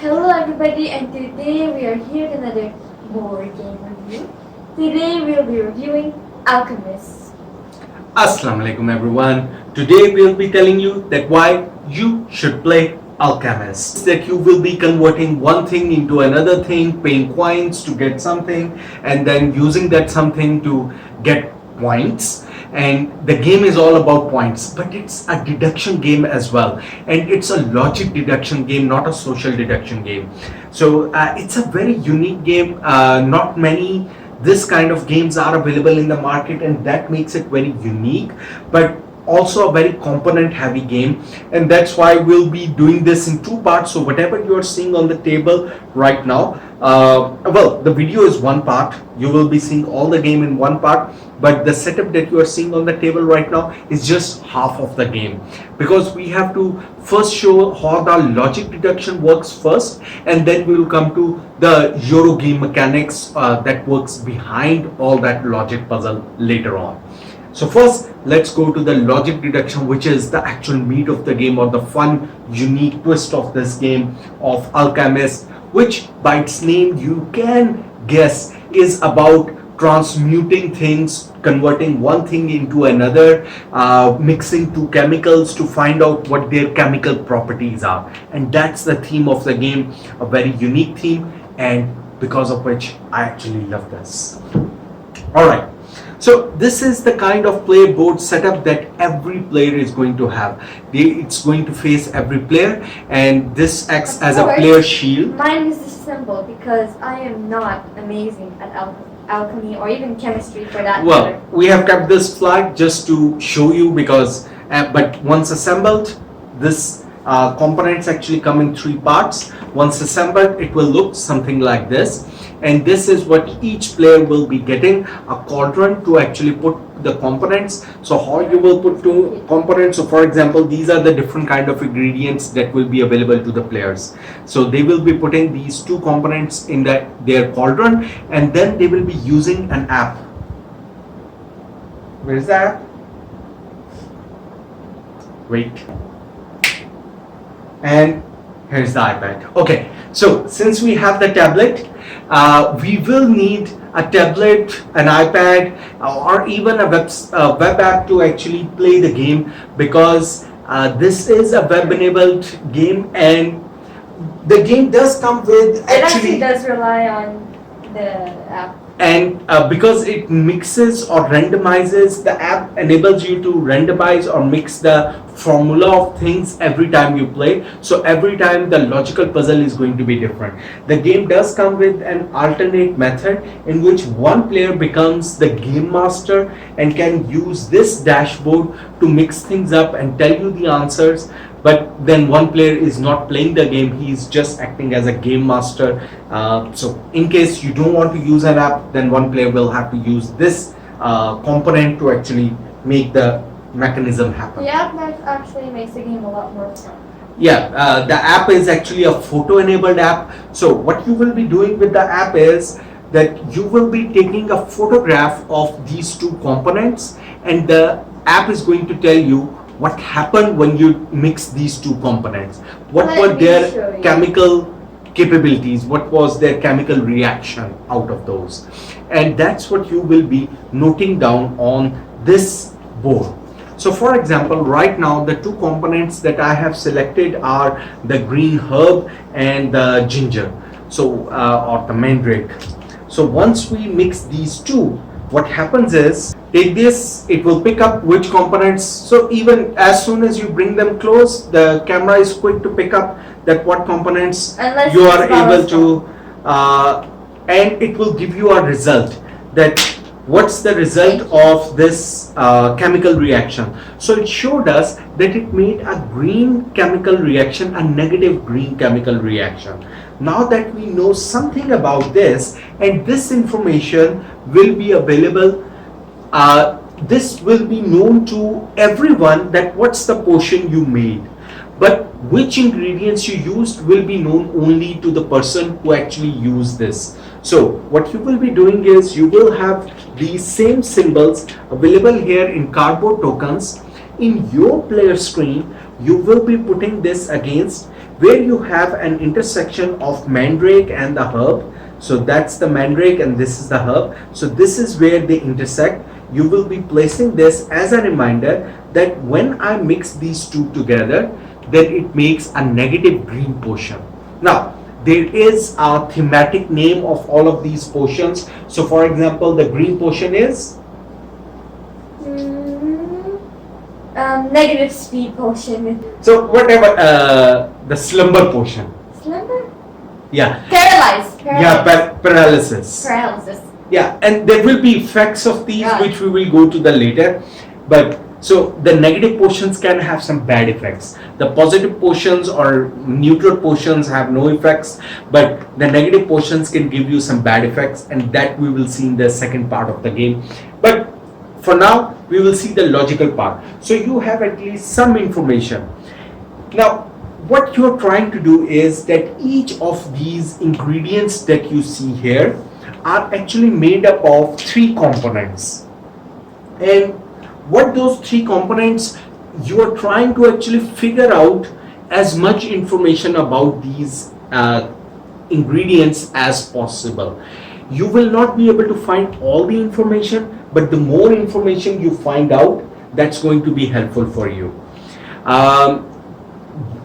Hello everybody, and today we are here with another board game review. Today we'll be reviewing Alchemist. Assalamu alaikum everyone. Today we'll be telling you that why you should play Alchemist. That you will be converting one thing into another thing, paying coins to get something, and then using that something to get points. And the game is all about points, but it's a deduction game as well, and it's a logic deduction game, not a social deduction game. So it's a very unique game. Not many this kind of games are available in the market, and that makes it very unique, but also a very component heavy game. And that's why we'll be doing this in two parts. So whatever you're seeing on the table right now, well, the video is one part. You will be seeing all the game in one part, but the setup that you are seeing on the table right now is just half of the game, because we have to first show how the logic deduction works first, and then we will come to the Euro game mechanics that works behind all that logic puzzle later on. So first, let's go to the logic deduction, which is the actual meat of the game, or the fun, unique twist of this game of Alchemist, which by its name you can guess is about transmuting things, converting one thing into another, mixing two chemicals to find out what their chemical properties are. And that's the theme of the game, a very unique theme, and because of which I actually love this. Alright. So this is the kind of player board setup that every player is going to have. It's going to face every player, and this acts as a player shield. Mine is simple because I am not amazing at alchemy or even chemistry for that matter. Well, we have kept this flag just to show you, because but once assembled, this components actually come in three parts. Once assembled, it will look something like this, and this is what each player will be getting: a quadrant to actually put the components. So how you will put two components? So for example, these are the different kind of ingredients that will be available to the players. So they will be putting these two components in their quadrant, and then they will be using an app. Where is that? Wait. And here's the iPad. Okay, so since we have the tablet, we will need a tablet, an iPad, or even a web app to actually play the game, because this is a web-enabled game, and the game does come with actually does rely on the app. And because it mixes or randomizes, the app enables you to randomize or mix the formula of things every time you play. So every time the logical puzzle is going to be different. The game does come with an alternate method in which one player becomes the game master and can use this dashboard to mix things up and tell you the answers. But then one player is not playing the game, he is just acting as a game master. So in case you don't want to use an app, then one player will have to use this component to actually make the mechanism happen. The app actually makes the game a lot more fun. Yeah, the app is actually a photo enabled app. So what you will be doing with the app is that you will be taking a photograph of these two components, and the app is going to tell you what happened when you mix these two components, what were their chemical capabilities, what was their chemical reaction out of those. And that's what you will be noting down on this board. So for example, right now the two components that I have selected are the green herb and the ginger, so or the mandrake. So once we mix these two, what happens is, take this, it will pick up which components. So even as soon as you bring them close, the camera is quick to pick up that what components you are able to, and it will give you a result, that what's the result of this chemical reaction. So it showed us that it made a green chemical reaction, a negative green chemical reaction. Now that we know something about this, and this information will be available, this will be known to everyone, that what's the potion you made, but which ingredients you used will be known only to the person who actually used this. So what you will be doing is, you will have these same symbols available here in cardboard tokens. in your player screen, you will be putting this against where you have an intersection of mandrake and the herb. So that's the mandrake and this is the herb. So this is where they intersect. You will be placing this as a reminder that when I mix these two together, then it makes a negative green potion. Now, there is a thematic name of all of these potions. So for example, the green potion is Negative speed potion. so whatever the slumber potion. Slumber? Yeah. Paralyzed. Yeah, paralysis. Paralysis. Yeah, and there will be effects of these Yeah. which we will go to the later. But so the negative potions can have some bad effects. The positive potions or neutral potions have no effects, but the negative potions can give you some bad effects, and that we will see in the second part of the game. But for now, we will see the logical part. So you have at least some information. Now, what you're trying to do is that each of these ingredients that you see here are actually made up of three components. And what those three components, you are trying to actually figure out as much information about these ingredients as possible. You will not be able to find all the information, but the more information you find out, that's going to be helpful for you.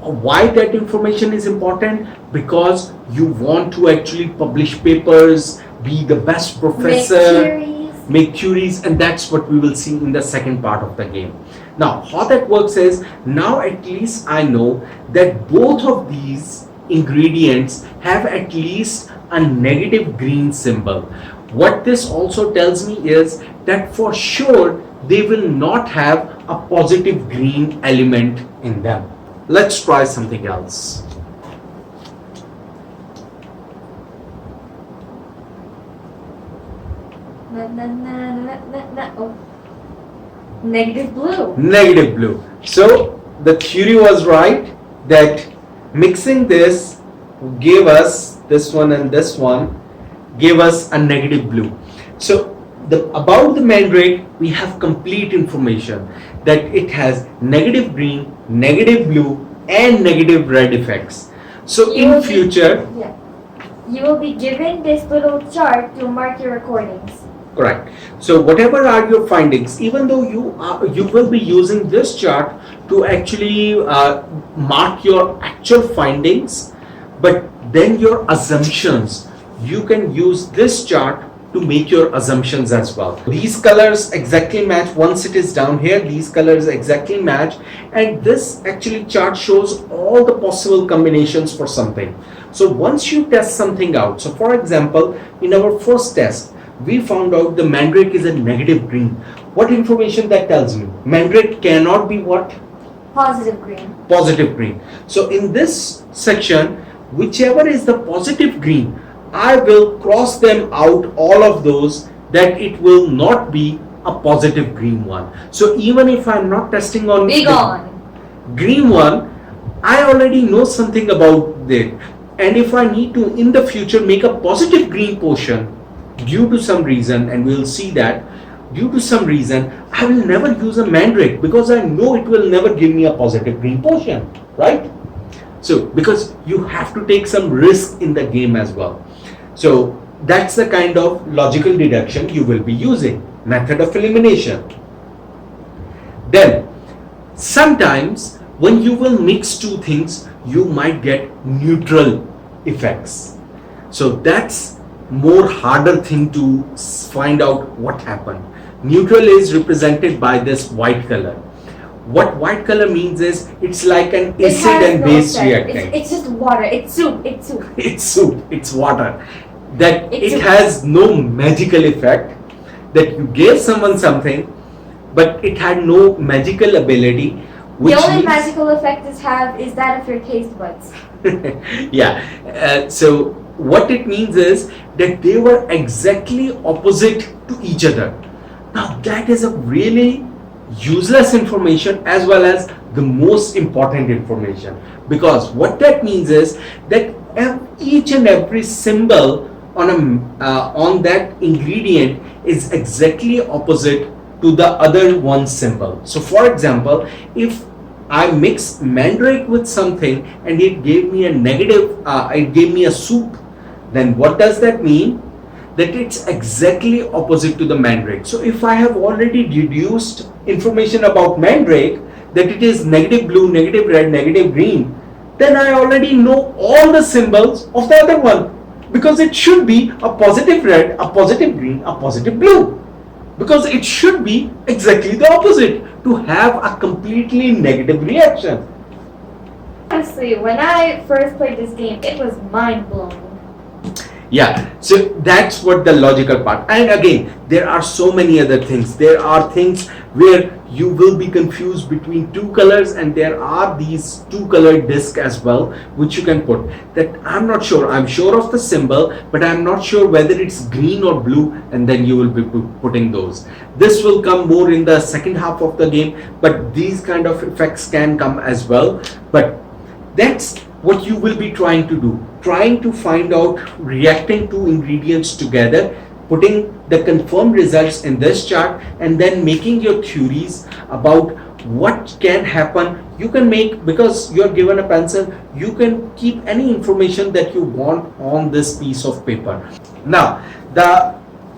Why that information is important? Because you want to actually publish papers, be the best professor, make theories, and that's what we will see in the second part of the game. Now, how that works is, now at least I know that both of these ingredients have at least a negative green symbol. What this also tells me is that for sure they will not have a positive green element in them. Let's try something else. Oh. Negative blue. Negative blue. So the theory was right that mixing this gave us this one and this one gave us a negative blue. So about the mandrake, we have complete information that it has negative green, negative blue, and negative red effects. So in future, you will be given this little chart to mark your recordings. Correct. So whatever are your findings, even though you will be using this chart to actually mark your actual findings, but then your assumptions, you can use this chart to make your assumptions as well. These colors exactly match. Once it is down here, these colors exactly match, and this actually chart shows all the possible combinations for something. So once you test something out, so for example, in our first test, we found out the mandrake is a negative green. What information that tells me? Mandrake cannot be what? Positive green. Positive green. So in this section, whichever is the positive green, I will cross them out, all of those, that it will not be a positive green one. So even if I'm not testing on the green one, I already know something about it. And if I need to in the future make a positive green potion, due to some reason, and we'll see that, due to some reason, I will never use a mandrake because I know it will never give me a positive green potion, right? So, because you have to take some risk in the game as well. So, that's the kind of logical deduction you will be using, method of elimination. Then, sometimes when you will mix two things, you might get neutral effects. So, that's more harder thing to find out what happened. Neutral is represented by this white color. What white color means is it's like an acid and base reacting. It's just water. It's soup. It's soup. It's soup. It's water. That it has no magical effect. That you gave someone something, but it had no magical ability. The only magical effect is that of your taste buds. Yeah. So what it means is that they were exactly opposite to each other. Now that is a really useless information as well as the most important information, because what that means is that each and every symbol on that ingredient is exactly opposite to to the other one symbol. So for example, if I mix mandrake with something and it gave me a negative, it gave me a soup, then what does that mean? That it's exactly opposite to the mandrake. So if I have already deduced information about mandrake, that it is negative blue, negative red, negative green, then I already know all the symbols of the other one, because it should be a positive red, a positive green, a positive blue, because it should be exactly the opposite to have a completely negative reaction. Honestly, when I first played this game, it was mind-blowing. Yeah, so that's what the logical part. And again, there are so many other things. There are things where you will be confused between two colors, and there are these two colored discs as well, which you can put. That I'm not sure. I'm sure of the symbol, but I'm not sure whether it's green or blue, and then you will be putting those. This will come more in the second half of the game, but these kind of effects can come as well. But that's what you will be trying to do, trying to find out, reacting two ingredients together, putting the confirmed results in this chart, and then making your theories about what can happen. You can make, because you're given a pencil, you can keep any information that you want on this piece of paper. Now,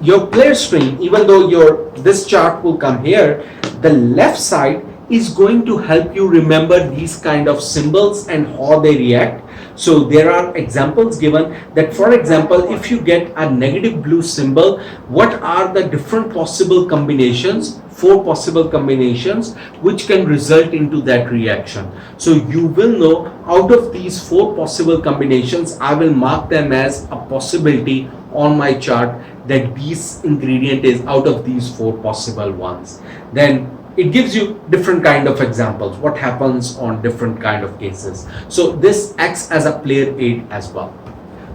your player screen, even though this chart will come here, the left side is going to help you remember these kind of symbols and how they react. So there are examples given that, for example, if you get a negative blue symbol, what are the different possible combinations, 4 possible combinations, which can result into that reaction. So you will know, out of these 4 possible combinations, I will mark them as a possibility on my chart, that this ingredient is out of these 4 possible ones. Then it gives you different kind of examples, what happens on different kind of cases. So this acts as a player aid as well.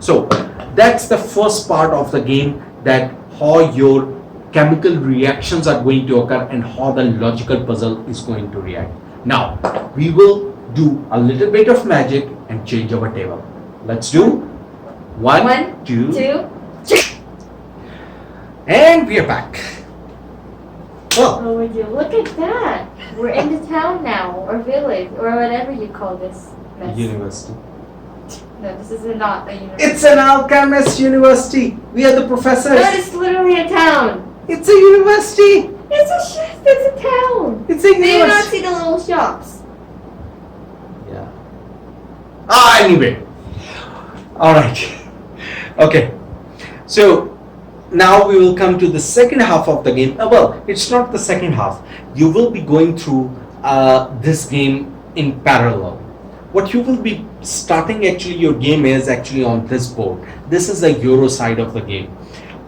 So that's the first part of the game, that how your chemical reactions are going to occur and how the logical puzzle is going to react. Now we will do a little bit of magic and change our table. Let's do 1, 2, 3. And we are back. Well, Oh, would you look at that? We're in the town now, or village, or whatever you call this mess. university. No, this is not a university. It's an Alchemist university. We are the professors. No, it's literally a town. It's a university. It's a town. It's a Do you not university. see the little shops? Yeah. Anyway. All right. Okay. So now we will come to the second half of the game. Well, it's not the second half. You will be going through this game in parallel. What you will be starting, actually your game is actually on this board. This is the Euro side of the game.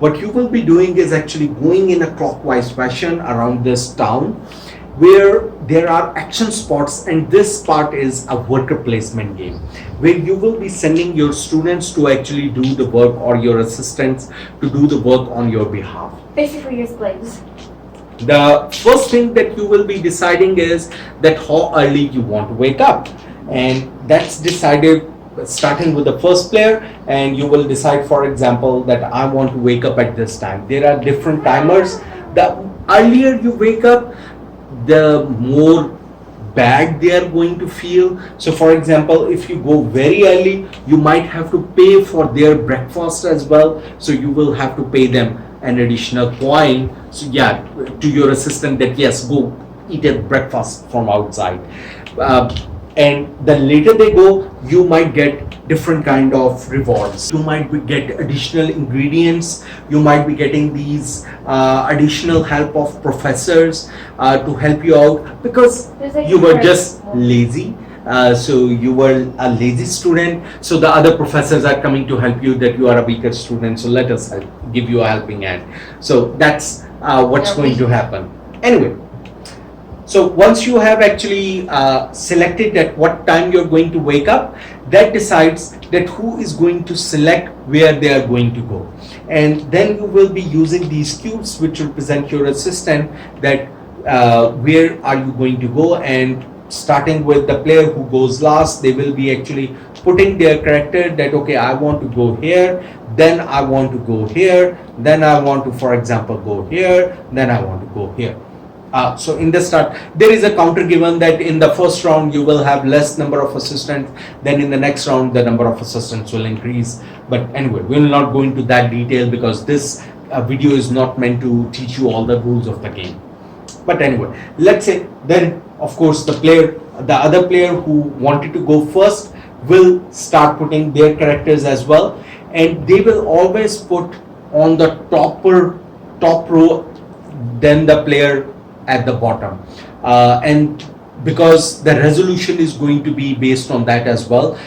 What you will be doing is actually going in a clockwise fashion around this town, where there are action spots, and this part is a worker placement game, where you will be sending your students to actually do the work, or your assistants to do the work on your behalf. Basically, your slaves. The first thing that you will be deciding is that how early you want to wake up, and that's decided starting with the first player. And you will decide, for example, that I want to wake up at this time. There are different timers. The earlier you wake up, the more bad they are going to feel. So for example, if you go very early, you might have to pay for their breakfast as well, so you will have to pay them an additional coin, so yeah, to your assistant, that yes, go eat a breakfast from outside. And the later they go, you might get different kind of rewards. You might get additional ingredients. You might be getting these additional help of professors to help you out, because you were just lazy. So you were a lazy student, so the other professors are coming to help you, that you are a weaker student, so let us give you a helping hand. So that's what's going to happen. Anyway, so once you have actually selected at what time you're going to wake up, that decides that who is going to select where they are going to go. And then you will be using these cubes, which represent your assistant, that where are you going to go. And starting with the player who goes last, they will be actually putting their character that, okay, I want to go here, then I want to go here, then I want to, for example, go here, then I want to go here. So in the start, there is a counter given that in the first round you will have less number of assistants, then in the next round the number of assistants will increase. But anyway, we will not go into that detail because this video is not meant to teach you all the rules of the game. But anyway, let's say then of course the other player who wanted to go first will start putting their characters as well, and they will always put on the top row than the player at the bottom, and because the resolution is going to be based on that as well,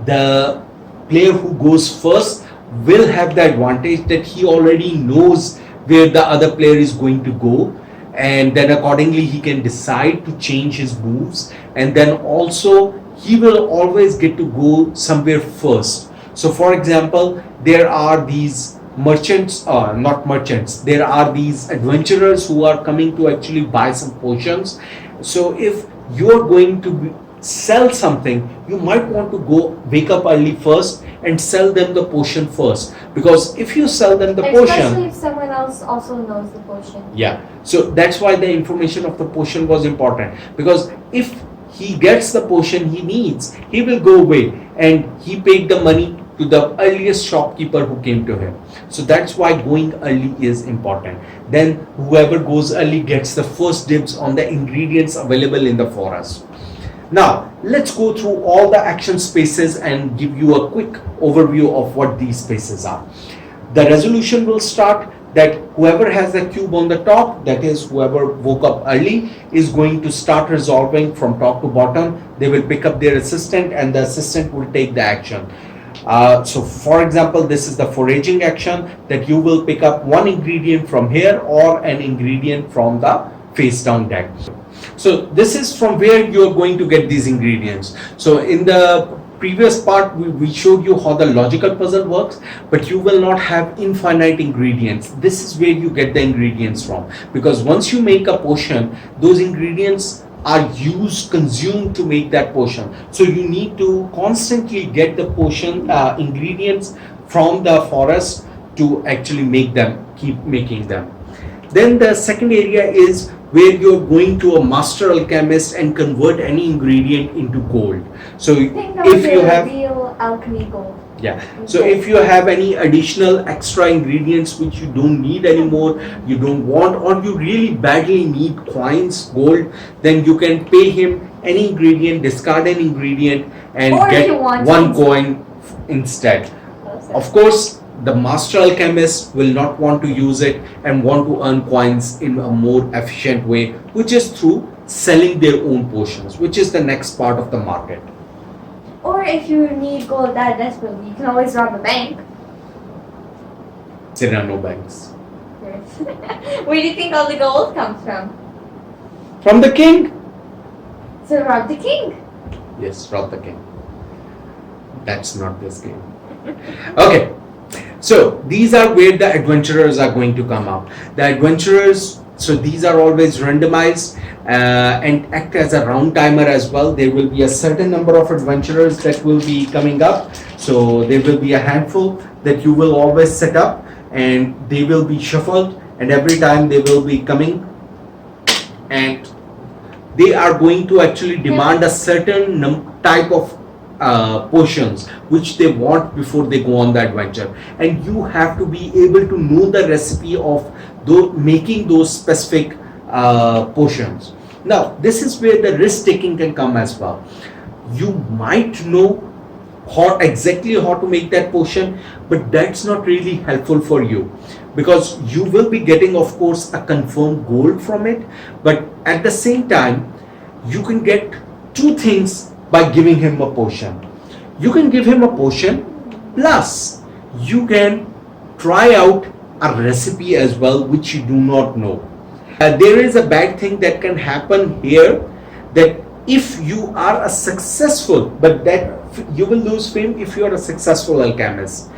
the player who goes first will have the advantage that he already knows where the other player is going to go, and then accordingly he can decide to change his moves, and then also he will always get to go somewhere first. So for example, there are these merchants, not merchants, there are these adventurers who are coming to actually buy some potions. So if you're going to sell something, you might want to go wake up early first and sell them the potion first, because if you sell them the Especially potion, if someone else also knows the potion. yeah, so that's why the information of the potion was important, because if he gets the potion he needs, he will go away and he paid the money to the earliest shopkeeper who came to him. So that's why going early is important. Then whoever goes early gets the first dibs on the ingredients available in the forest. Now let's go through all the action spaces and give you a quick overview of what these spaces are. The resolution will start that whoever has the cube on the top, that is whoever woke up early, is going to start resolving from top to bottom. They will pick up their assistant and the assistant will take the action. So for example, this is the foraging action, that you will pick up one ingredient from here or an ingredient from the face down deck. So this is from where you are going to get these ingredients. So in the previous part we showed you how the logical puzzle works, but you will not have infinite ingredients. This is where you get the ingredients from, because once you make a potion, those ingredients are consumed to make that potion. So you need to constantly get the potion ingredients from the forest to actually make them, keep making them. Then the second area is where you're going to a master alchemist and convert any ingredient into gold. So I think that if was you a have, real alchemy gold. yeah, so if you have any additional extra ingredients which you don't need anymore, you don't want, or you really badly need coins, gold, then you can pay him any ingredient, discard an ingredient and Or if get you want one to. coin instead. Of course, the master alchemist will not want to use it and want to earn coins in a more efficient way, which is through selling their own potions, which is the next part of the market. Or if you need gold that desperately, you can always rob a bank. There are no banks. Where do you think all the gold comes from? From the king? So rob the king. Yes, rob the king. That's not this game. Okay, so these are where the adventurers are going to come up. The adventurers, so these are always randomized and act as a round timer as well. There will be a certain number of adventurers that will be coming up. So there will be a handful that you will always set up, and they will be shuffled, and every time they will be coming, and they are going to actually demand a certain type of potions which they want before they go on the adventure, and you have to be able to know the recipe of making those specific potions. Now this is where the risk taking can come as well. You might know exactly how to make that potion, but that's not really helpful for you, because you will be getting, of course, a confirmed gold from it, but at the same time you can get two things by giving him a potion. You can give him a potion, plus you can try out a recipe as well which you do not know. There is a bad thing that can happen here, that if you are a successful, but that you will lose fame if you are a successful alchemist.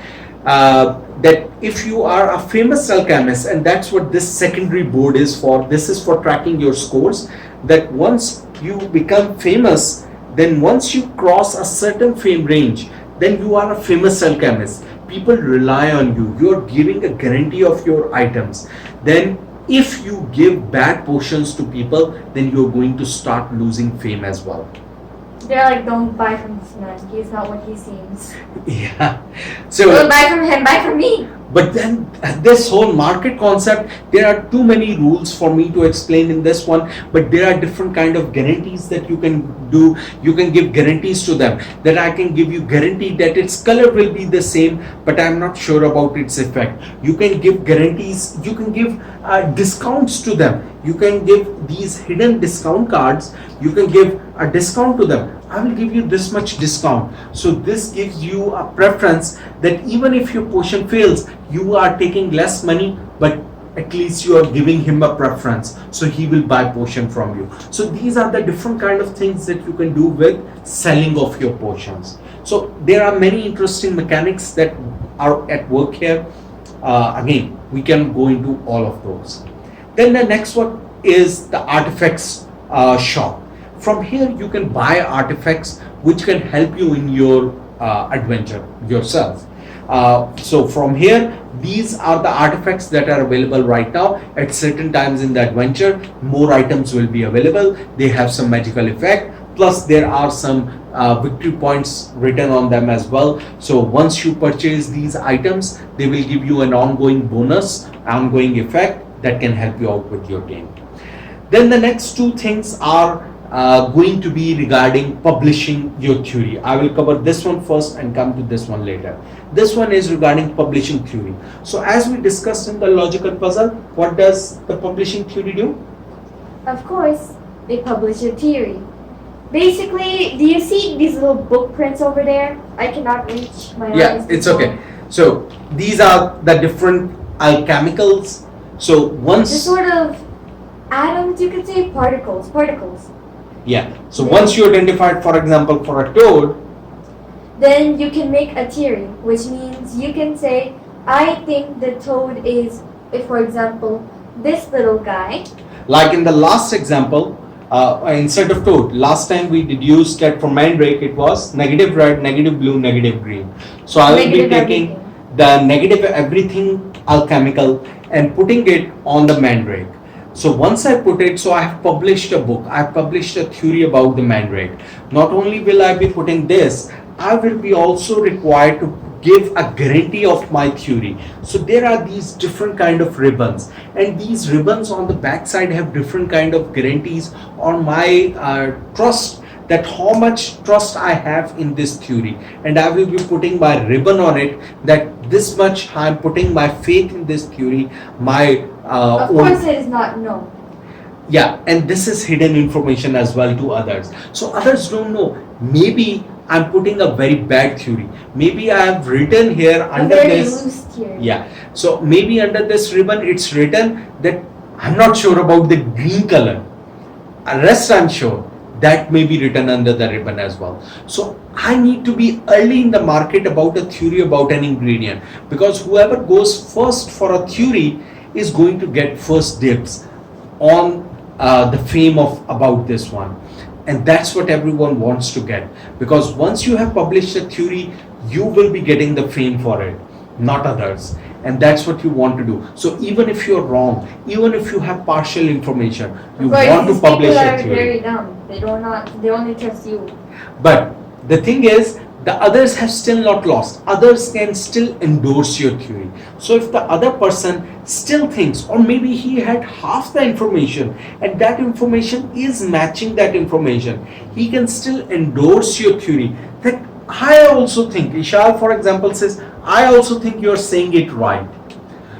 That if you are a famous alchemist, and that's what this secondary board is for, this is for tracking your scores, that once you become famous, then once you cross a certain fame range, then you are a famous alchemist. People rely on you. You are giving a guarantee of your items. Then if you give bad potions to people, then you're going to start losing fame as well. They're like, don't buy from this man. He's not what he seems. Yeah. Don't So, buy from him. Buy from me. but then this whole market concept, there are too many rules for me to explain in this one, but there are different kind of guarantees that you can do. You can give guarantees to them, that I can give you guarantee that its color will be the same, but I'm not sure about its effect. You can give guarantees, you can give discounts to them. You can give these hidden discount cards, you can give a discount to them. I will give you this much discount. So this gives you a preference that even if your potion fails, you are taking less money, but at least you are giving him a preference, so he will buy potion from you. So these are the different kind of things that you can do with selling of your potions. So there are many interesting mechanics that are at work here. Again, we can go into all of those. Then the next one is the artifacts shop. From here you can buy artifacts which can help you in your adventure yourself. So from here, these are the artifacts that are available right now. At certain times in the adventure, more items will be available. They have some magical effect. Plus there are some victory points written on them as well. So once you purchase these items, they will give you an ongoing bonus, ongoing effect that can help you out with your game. Then the next two things are going to be regarding publishing your theory. I will cover this one first and come to this one later. This one is regarding publishing theory. So as we discussed in the logical puzzle, what does the publishing theory do? Of course, they publish a theory. Basically, do you see these little book prints over there? I cannot reach my eyes. Yeah, it's okay. So these are the different alchemicals. So The once, sort of atoms, you could say, particles. yeah. So once you identified, for example, for a toad, Then you can make a theory, which means you can say, I think the toad is, if for example, this little guy. like in the last example, instead of toad, last time we deduced that for mandrake it was negative red, negative blue, negative green. So I will be Negative taking everything. the negative everything alchemical and putting it on the mandrake. So once I put it, so I have published a book, I have published a theory about the mandrake. Not only will I be putting this, I will be also required to give a guarantee of my theory. So there are these different kind of ribbons, and these ribbons on the back side have different kind of guarantees on my trust, that how much trust I have in this theory, and I will be putting my ribbon on it that this much I am putting my faith in this theory, my Of course, it is not known. yeah, and this is hidden information as well to others. So others don't know. Maybe I'm putting a very bad theory. Maybe I have written here A under very this. loose theory. Yeah. So maybe under this ribbon it's written that I'm not sure about the green color. Rest I'm sure. That may be written under the ribbon as well. So I need to be early in the market about a theory about an ingredient, because whoever goes first for a theory is going to get first dibs on the fame of about this one. And that's what everyone wants to get, because once you have published a theory, you will be getting the fame for it, not others. And that's what you want to do. So even if you're wrong, even if you have partial information, you Of course, want to these publish people a are theory. very dumb. They only trust you. But the thing is, the others have still not lost. Others can still endorse your theory. So if the other person still thinks, or maybe he had half the information and that information is matching that information, he can still endorse your theory. That I also think, Ishal for example says, I also think you're saying it right.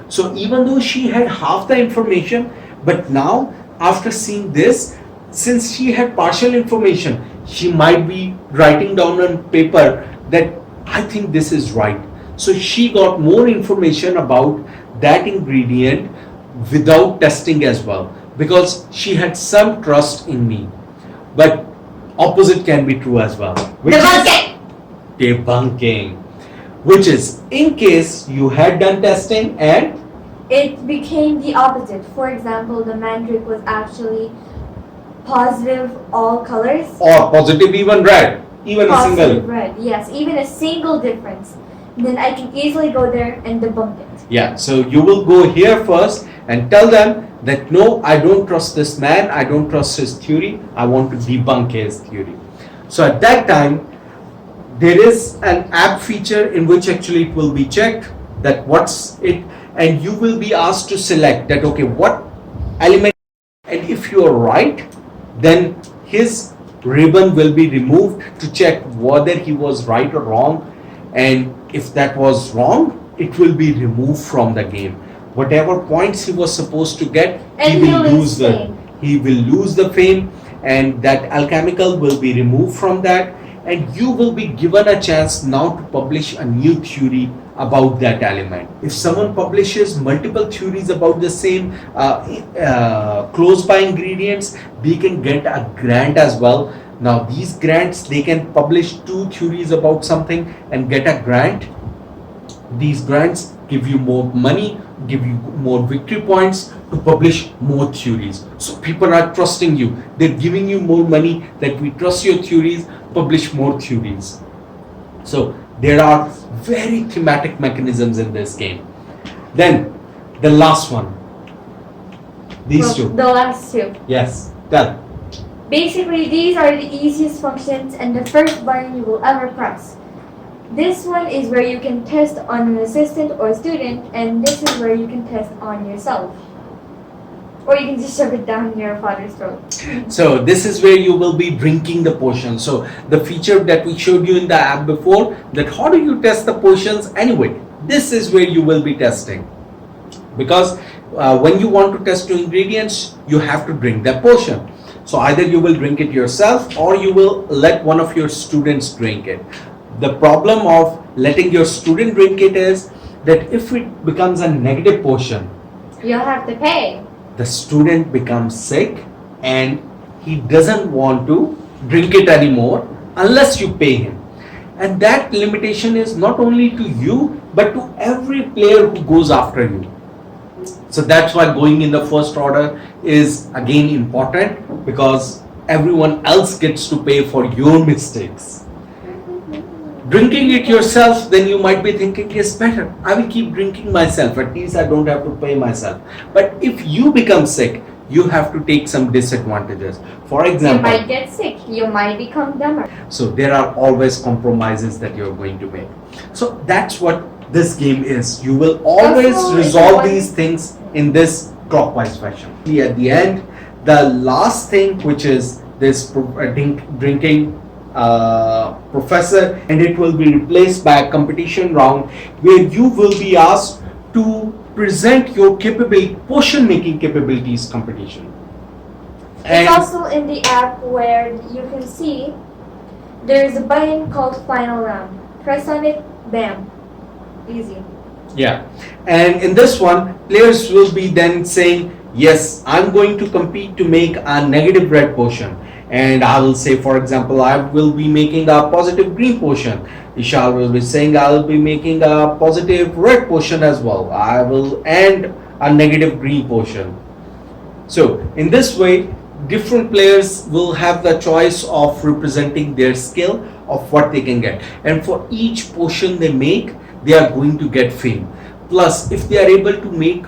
So even though she had half the information, but now after seeing this, since she had partial information, she might be writing down on paper that I think this is right. So she got more information about that ingredient without testing as well, because she had some trust in me. But opposite can be true as well, which is debunking, which is in case you had done testing and It became the opposite. For example, the mandrake was actually positive all colors. or positive even red, even a Positive single. red. Yes, even a single difference. Then I can easily go there and debunk it. Yeah, so you will go here first and tell them that no, I don't trust this man, I don't trust his theory, I want to debunk his theory. So at that time, there is an app feature in which actually it will be checked that what's it, and you will be asked to select that, okay, what element, and if you are right, then his ribbon will be removed to check whether he was right or wrong, and if that was wrong, it will be removed from the game. Whatever points he was supposed to get, And he will lose the fame, and that alchemical will be removed from that, and you will be given a chance now to publish a new theory about that element. If someone publishes multiple theories about the same close by ingredients, they can get a grant as well. Now these grants, they can publish 2 theories about something and get a grant. These grants give you more money, give you more victory points to publish more theories. So people are trusting you. They're giving you more money that we trust your theories, publish more theories. So there are very thematic mechanisms in this game. Then the last one. These two. The last two. Yes. Tell. Basically, these are the easiest functions and the first button you will ever press. This one is where you can test on an assistant or student, and this is where you can test on yourself. Or you can just shove it down your father's throat. So this is where you will be drinking the potion. So the feature that we showed you in the app before, that how do you test the potions anyway, this is where you will be testing. Because when you want to test 2 ingredients, you have to drink that potion. So either you will drink it yourself or you will let one of your students drink it. The problem of letting your student drink it is that if it becomes a negative potion, you'll have to pay. The student becomes sick and he doesn't want to drink it anymore unless you pay him. And that limitation is not only to you but to every player who goes after you. So that's why going in the first order is again important, because everyone else gets to pay for your mistakes. Drinking it yourself, then you might be thinking, yes, better, I will keep drinking myself, at least I don't have to pay myself. But if you become sick, you have to take some disadvantages. For example, you might get sick, you might become dumber. So there are always compromises that you're going to make. So that's what this game is. You will always resolve these things in this clockwise fashion. At the end, the last thing, which is this drinking professor, and it will be replaced by a competition round where you will be asked to present your potion making capabilities competition. It's also in the app where you can see there is a button called Final Round. Press on it, bam, easy. Yeah, and in this one, players will be then saying, yes, I'm going to compete to make a negative red potion. And I will say, for example, I will be making a positive green potion. Ishal will be saying, I will be making a positive red potion as well. I will end a negative green potion. So in this way, different players will have the choice of representing their skill of what they can get. And for each potion they make, they are going to get fame. Plus, if they are able to make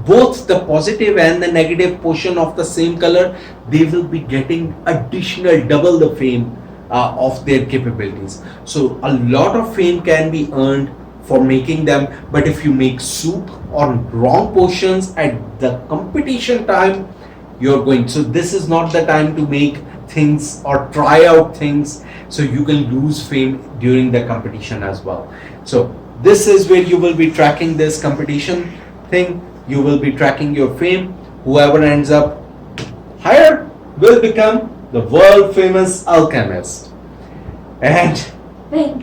both the positive and the negative potion of the same color, they will be getting additional double the fame of their capabilities. So a lot of fame can be earned for making them, but if you make soup or wrong potions at the competition time, you're going, so this is not the time to make things or try out things, so you can lose fame during the competition as well. So this is where you will be tracking this competition thing. You will be tracking your fame. Whoever ends up higher will become the world famous alchemist. And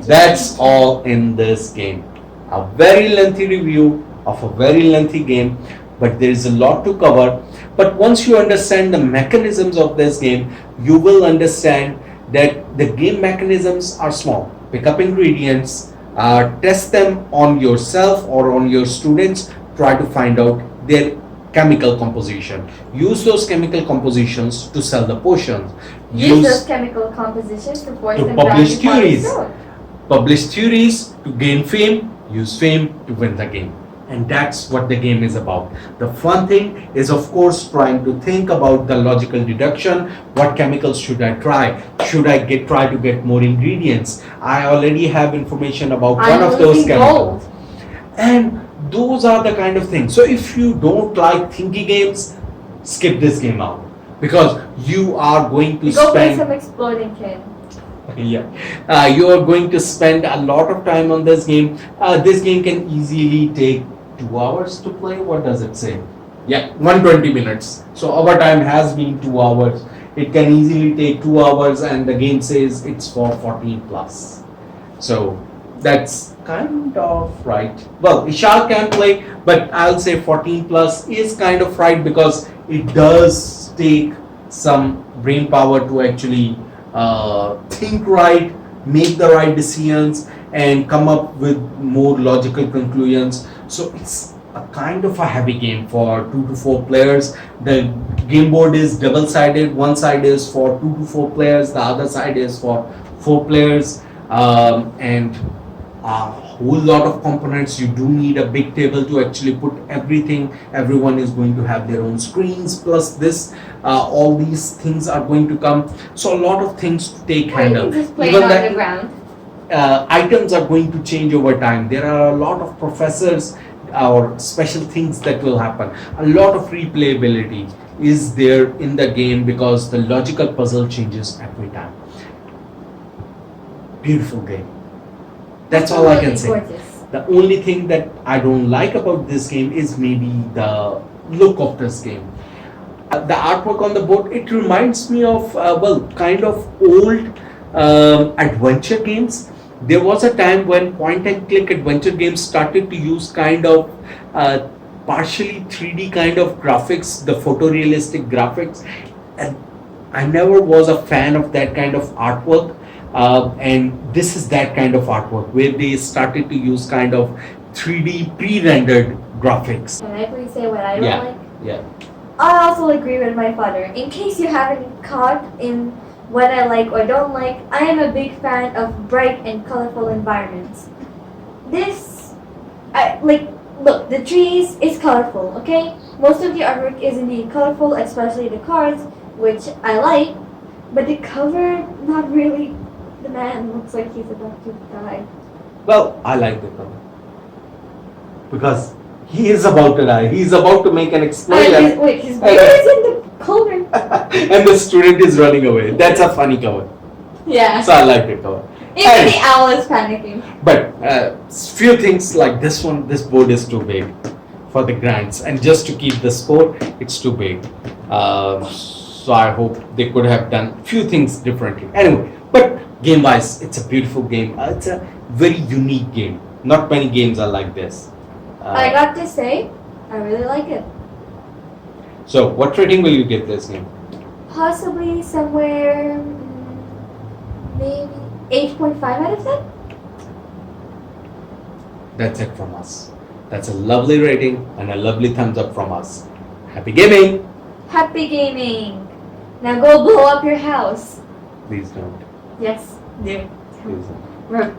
that's all in this game. A very lengthy review of a very lengthy game, but there is a lot to cover. But once you understand the mechanisms of this game, you will understand that the game mechanisms are small. Pick up ingredients, test them on yourself or on your students, try to find out their chemical composition. Use those chemical compositions to sell the potions. Use those chemical compositions to publish theories. Publish theories to gain fame. Use fame to win the game. And that's what the game is about. The fun thing is, of course, trying to think about the logical deduction. What chemicals should I try? Should I try to get more ingredients? I already have information about one of those chemicals. And those are the kind of things. So if you don't like thinky games, skip this game out, because you are going to Go play spend some exploding kid. you are going to spend a lot of time on this game. This game can easily take 2 hours to play. What does it say? Yeah, 120 minutes. So our time has been 2 hours. It can easily take 2 hours, and the game says it's for 14 plus. So that's kind of right. Well, Ishaq can play, but I'll say 14 plus is kind of right, because it does take some brain power to actually think right, make the right decisions, and come up with more logical conclusions. So it's a kind of a heavy game for 2 to 4 players. The game board is double sided. One side is for 2 to 4 players, the other side is for 4 players, and a whole lot of components. You do need a big table to actually put everything. Everyone is going to have their own screens, plus this all these things are going to come. So a lot of things to take handle. Just play it on the ground. Items are going to change over time. There are a lot of professors or special things that will happen. A lot of replayability is there in the game, because the logical puzzle changes every time. Beautiful game. That's all I can say. Gorgeous. The only thing that I don't like about this game is maybe the look of this game. The artwork on the board, it reminds me of kind of old adventure games. There was a time when point and click adventure games started to use kind of partially 3D kind of graphics, the photorealistic graphics, and I never was a fan of that kind of artwork. And this is that kind of artwork where they started to use kind of 3D pre-rendered graphics. Can I please say what I don't like? Yeah. I also agree with my father. In case you haven't caught in what I like or don't like, I am a big fan of bright and colorful environments. Look, the trees is colorful, okay? Most of the artwork is indeed colorful, especially the cards, which I like, but the cover, not really. The man looks like he's about to die. Well, I like the cover, because he is about to die. He's about to make an explosion. His beard is in the cauldron. And the student is running away. That's a funny cover. Yeah. So I like the cover. Even the owl is panicking. But few things like this one, this board is too big for the grants, and just to keep the score, it's too big. So I hope they could have done few things differently. Anyway, but game-wise, it's a beautiful game. It's a very unique game. Not many games are like this. I got to say, I really like it. So, what rating will you give this game? Possibly somewhere, maybe 8.5 out of 10? That's it from us. That's a lovely rating and a lovely thumbs up from us. Happy gaming! Happy gaming! Now go blow up your house. Please don't. Yes, do. Please don't. We're